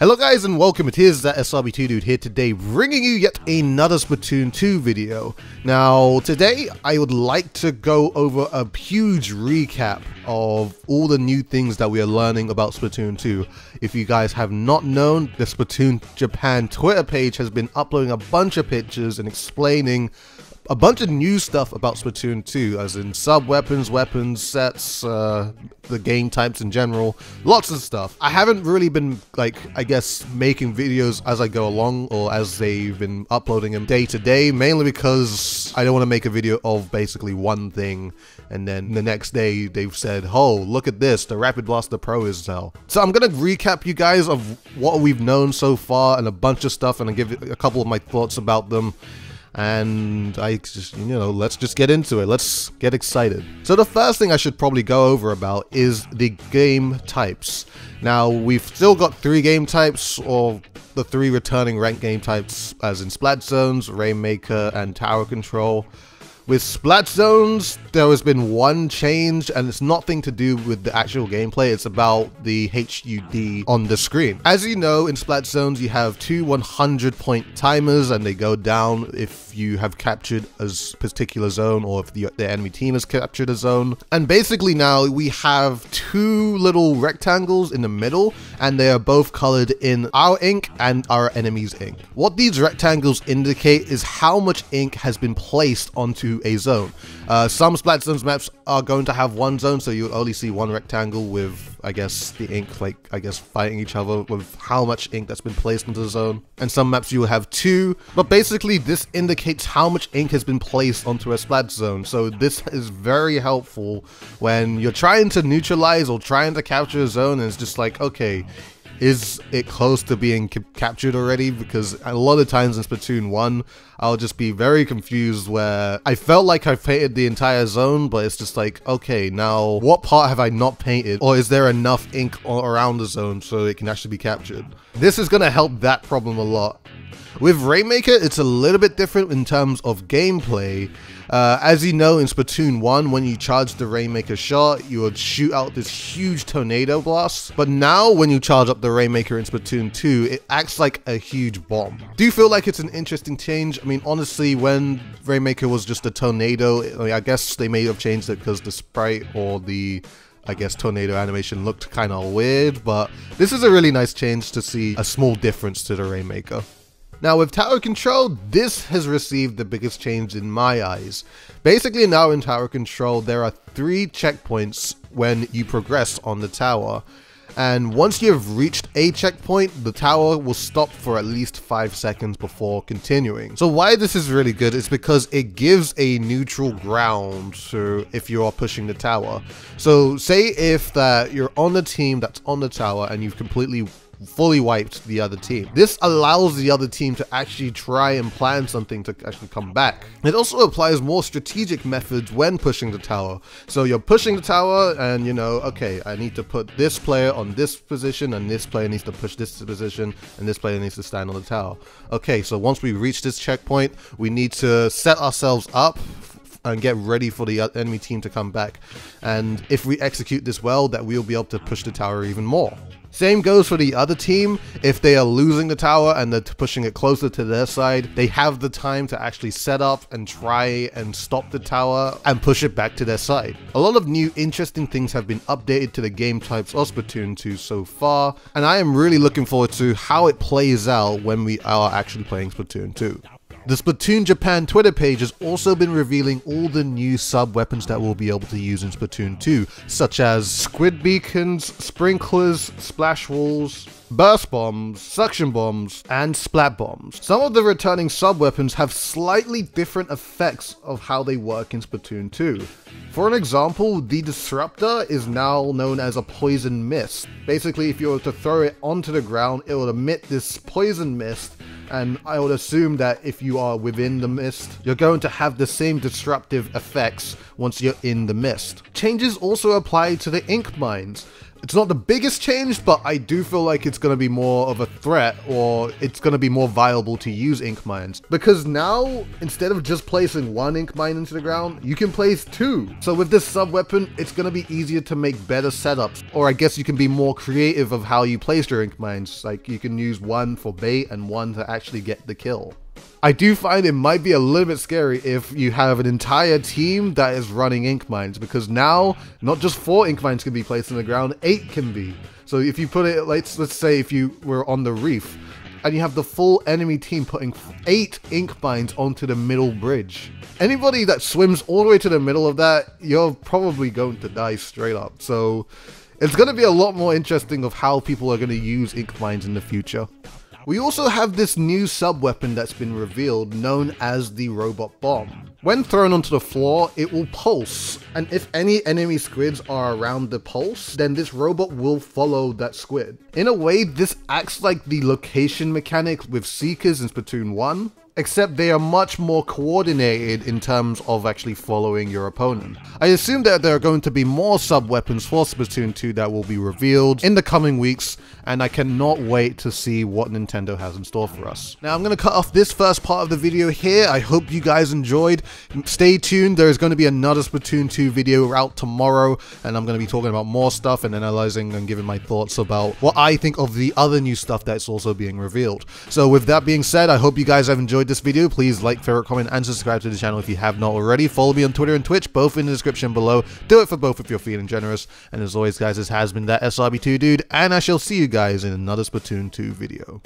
Hello guys and welcome, it is ThatSrb2DUDE here today, bringing you yet another Splatoon 2 video. Now today I would like to go over a huge recap of all the new things that we are learning about Splatoon 2. If you guys have not known, the Splatoon Japan Twitter page has been uploading a bunch of pictures and explaining a bunch of new stuff about Splatoon 2, as in sub-weapons, weapons, sets, the game types in general, lots of stuff. I haven't really been, I guess, making videos as I go along, or as they've been uploading them day to day, mainly because I don't want to make a video of basically one thing, and then the next day they've said, oh, look at this, the Rapid Blaster Pro is now. So I'm going to recap you guys of what we've known so far, and a bunch of stuff, and I'll give a couple of my thoughts about them. And I just, let's just get into it. Let's get excited. So the first thing I should probably go over about is the game types. Now, we've still got 3 game types, or the 3 returning ranked game types, as in Splat Zones, Rainmaker, and Tower Control. With Splat Zones, there has been one change, and it's nothing to do with the actual gameplay, it's about the HUD on the screen. As you know, in Splat Zones, you have 2 100-point timers, and they go down if you have captured a particular zone, or if the enemy team has captured a zone. And basically now, we have 2 little rectangles in the middle, and they are both colored in our ink and our enemy's ink. What these rectangles indicate is how much ink has been placed onto a zone. Some Splat Zones maps are going to have one zone, so you'll only see one rectangle with, I guess, the ink, fighting each other with how much ink that's been placed into the zone. And some maps you will have 2, but basically this indicates how much ink has been placed onto a Splat Zone. So this is very helpful when you're trying to neutralize or trying to capture a zone, and it's just like, okay, is it close to being captured already? Because a lot of times in Splatoon 1, I'll just be very confused where I felt like I painted the entire zone, but it's just like, okay, now what part have I not painted? Or is there enough ink around the zone so it can actually be captured? This is going to help that problem a lot. With Rainmaker, it's a little bit different in terms of gameplay. As you know, in Splatoon 1, when you charge the Rainmaker shot, you would shoot out this huge tornado blast. But now, when you charge up the Rainmaker in Splatoon 2, it acts like a huge bomb. Do you feel like it's an interesting change? I mean, honestly, when Rainmaker was just a tornado, I guess they may have changed it because the sprite or the tornado animation looked kind of weird, but this is a really nice change to see a small difference to the Rainmaker. Now with Tower Control, this has received the biggest change in my eyes. Basically now in Tower Control, there are 3 checkpoints when you progress on the tower. And once you have reached a checkpoint, the tower will stop for at least 5 seconds before continuing. So why this is really good is because it gives a neutral ground to if you are pushing the tower. So say if that you're on the team that's on the tower and you've fully wiped the other team. This allows the other team to actually try and plan something to actually come back. It also applies more strategic methods when pushing the tower. So you're pushing the tower and okay, I need to put this player on this position, and this player needs to push this position, and this player needs to stand on the tower. Okay, so once we reach this checkpoint, we need to set ourselves up and get ready for the enemy team to come back. And if we execute this well, that we'll be able to push the tower even more. Same goes for the other team. If they are losing the tower and they're pushing it closer to their side, they have the time to actually set up and try and stop the tower and push it back to their side. A lot of new interesting things have been updated to the game types of Splatoon 2 so far, and I am really looking forward to how it plays out when we are actually playing Splatoon 2. The Splatoon Japan Twitter page has also been revealing all the new sub-weapons that we'll be able to use in Splatoon 2, such as squid beacons, sprinklers, splash walls, burst bombs, suction bombs, and splat bombs. Some of the returning sub-weapons have slightly different effects of how they work in Splatoon 2. For an example, the Disruptor is now known as a poison mist. Basically, if you were to throw it onto the ground, it would emit this poison mist, and I would assume that if you are within the mist, you're going to have the same disruptive effects once you're in the mist. Changes also apply to the ink mines. It's not the biggest change, but I do feel like it's going to be more of a threat, or it's going to be more viable to use ink mines. Because now, instead of just placing one ink mine into the ground, you can place two. So with this sub weapon, it's going to be easier to make better setups. Or I guess you can be more creative of how you place your ink mines. Like you can use one for bait and one to actually get the kill. I do find it might be a little bit scary if you have an entire team that is running ink mines, because now not just 4 ink mines can be placed in the ground, 8 can be. So if you put it, let's say if you were on the reef and you have the full enemy team putting 8 ink mines onto the middle bridge. Anybody that swims all the way to the middle of that, you're probably going to die straight up. So it's going to be a lot more interesting of how people are going to use ink mines in the future. We also have this new sub-weapon that's been revealed, known as the Robot Bomb. When thrown onto the floor, it will pulse, and if any enemy squids are around the pulse, then this robot will follow that squid. In a way, this acts like the location mechanic with Seekers in Splatoon 1, except they are much more coordinated in terms of actually following your opponent. I assume that there are going to be more sub-weapons for Splatoon 2 that will be revealed in the coming weeks, and I cannot wait to see what Nintendo has in store for us. Now I'm going to cut off this first part of the video here. I hope you guys enjoyed. Stay tuned, there is going to be another Splatoon 2 video out tomorrow, and I'm going to be talking about more stuff and analyzing and giving my thoughts about what I think of the other new stuff that's also being revealed. So with that being said, I hope you guys have enjoyed this video. Please like, favorite, comment, and subscribe to the channel if you have not already. Follow me on Twitter and Twitch, both in the description below. Do it for both if you're feeling generous. And as always, guys, this has been ThatSrb2DUDE, and I shall see you guys in another Splatoon 2 video.